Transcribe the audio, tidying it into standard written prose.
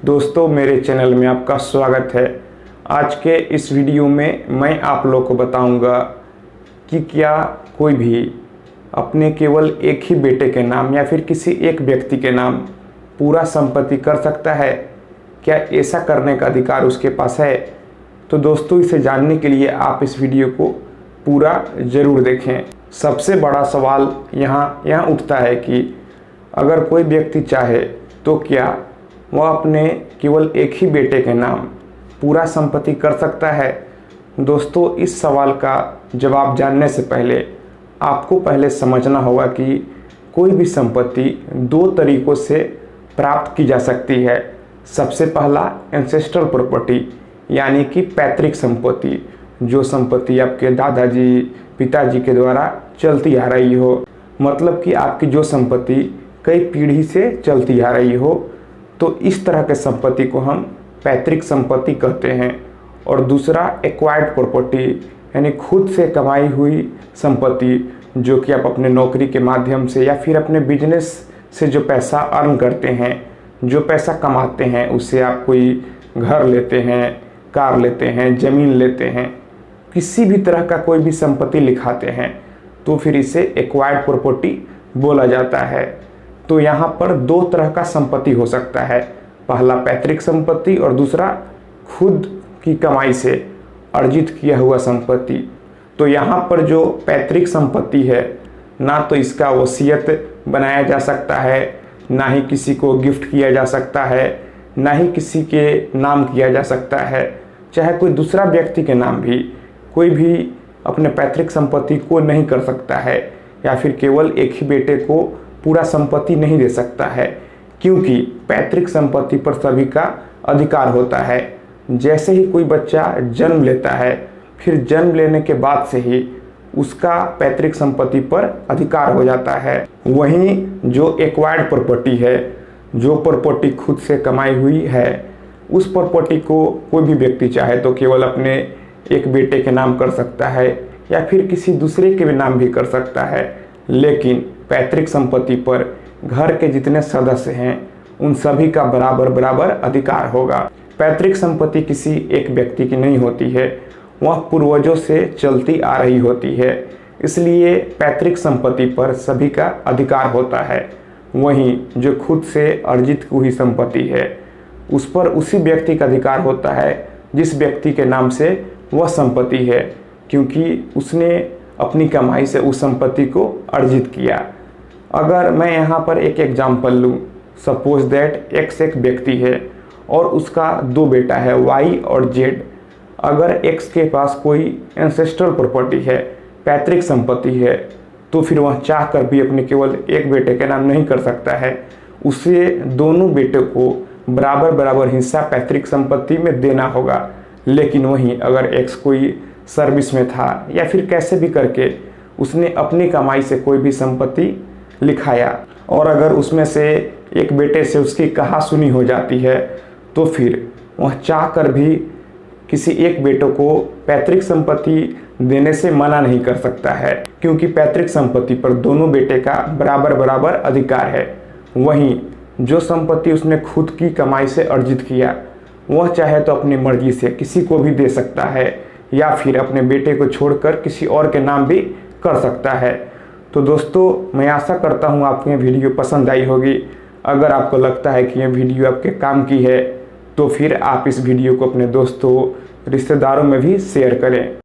दोस्तों, मेरे चैनल में आपका स्वागत है। आज के इस वीडियो में मैं आप लोग को बताऊंगा कि क्या कोई भी अपने केवल एक ही बेटे के नाम या फिर किसी एक व्यक्ति के नाम पूरा संपत्ति कर सकता है। क्या ऐसा करने का अधिकार उसके पास है? तो दोस्तों, इसे जानने के लिए आप इस वीडियो को पूरा ज़रूर देखें। सबसे बड़ा सवाल यहाँ उठता है कि अगर कोई व्यक्ति चाहे तो क्या वह अपने केवल एक ही बेटे के नाम पूरा संपत्ति कर सकता है? दोस्तों, इस सवाल का जवाब जानने से पहले आपको पहले समझना होगा कि कोई भी संपत्ति दो तरीक़ों से प्राप्त की जा सकती है। सबसे पहला एंसेस्ट्रल प्रॉपर्टी यानी कि पैतृक संपत्ति, जो संपत्ति आपके दादाजी पिताजी के द्वारा चलती आ रही हो, मतलब कि आपकी जो संपत्ति कई पीढ़ी से चलती आ रही हो, तो इस तरह के संपत्ति को हम पैतृक संपत्ति कहते हैं। और दूसरा एक्वायर्ड प्रॉपर्टी यानी खुद से कमाई हुई संपत्ति, जो कि आप अपने नौकरी के माध्यम से या फिर अपने बिजनेस से जो पैसा अर्न करते हैं, जो पैसा कमाते हैं, उससे आप कोई घर लेते हैं, कार लेते हैं, ज़मीन लेते हैं, किसी भी तरह का कोई भी संपत्ति लिखाते हैं, तो फिर इसे एक्वायर्ड प्रॉपर्टी बोला जाता है। तो यहाँ पर दो तरह का संपत्ति हो सकता है, पहला पैतृक संपत्ति और दूसरा खुद की कमाई से अर्जित किया हुआ संपत्ति। तो यहाँ पर जो पैतृक संपत्ति है, ना तो इसका वसीयत बनाया जा सकता है, ना ही किसी को गिफ्ट किया जा सकता है, ना ही किसी के नाम किया जा सकता है। चाहे कोई दूसरा व्यक्ति के नाम भी कोई भी अपने पैतृक संपत्ति को नहीं कर सकता है, या फिर केवल एक ही बेटे को पूरा संपत्ति नहीं दे सकता है, क्योंकि पैतृक संपत्ति पर सभी का अधिकार होता है। जैसे ही कोई बच्चा जन्म लेता है, फिर जन्म लेने के बाद से ही उसका पैतृक संपत्ति पर अधिकार हो जाता है। वहीं जो एक्वायर्ड प्रॉपर्टी है, जो प्रॉपर्टी खुद से कमाई हुई है, उस प्रॉपर्टी को कोई भी व्यक्ति चाहे तो केवल अपने एक बेटे के नाम कर सकता है या फिर किसी दूसरे के भी नाम भी कर सकता है। लेकिन पैतृक संपत्ति पर घर के जितने सदस्य हैं, उन सभी का बराबर अधिकार होगा। पैतृक संपत्ति किसी एक व्यक्ति की नहीं होती है, वह पूर्वजों से चलती आ रही होती है, इसलिए पैतृक संपत्ति पर सभी का अधिकार होता है। वहीं जो खुद से अर्जित हुई संपत्ति है, उस पर उसी व्यक्ति का अधिकार होता है जिस व्यक्ति के नाम से वह संपत्ति है, क्योंकि उसने अपनी कमाई से उस संपत्ति को अर्जित किया। अगर मैं यहाँ पर एक एग्जाम्पल लूँ, सपोज दैट एक्स एक व्यक्ति है और उसका दो बेटा है, वाई और जेड। अगर एक्स के पास कोई एंसेस्ट्रल प्रॉपर्टी है, पैतृक संपत्ति है, तो फिर वह चाह कर भी अपने केवल एक बेटे के नाम नहीं कर सकता है। उसे दोनों बेटों को बराबर हिस्सा पैतृक संपत्ति में देना होगा। लेकिन वहीं अगर एक्स कोई सर्विस में था या फिर कैसे भी करके उसने अपनी कमाई से कोई भी संपत्ति लिखाया, और अगर उसमें से एक बेटे से उसकी कहासुनी हो जाती है, तो फिर वह चाह कर भी किसी एक बेटे को पैतृक संपत्ति देने से मना नहीं कर सकता है, क्योंकि पैतृक संपत्ति पर दोनों बेटे का बराबर अधिकार है। वहीं जो संपत्ति उसने खुद की कमाई से अर्जित किया, वह चाहे तो अपनी मर्जी से किसी को भी दे सकता है या फिर अपने बेटे को छोड़कर किसी और के नाम भी कर सकता है। तो दोस्तों, मैं आशा करता हूँ आपको ये वीडियो पसंद आई होगी। अगर आपको लगता है कि ये वीडियो आपके काम की है, तो फिर आप इस वीडियो को अपने दोस्तों, रिश्तेदारों में भी शेयर करें।